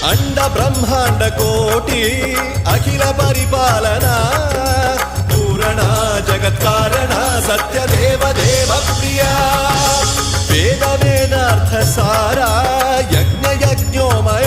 అండ బ్రహ్మాండ కోటి అఖిల పరిపాలన పూరణ జగత్కారణ సత్యదేవ దేవ ప్రియ వేద వేదార్థ సారా యజ్ఞ యజ్ఞోమయ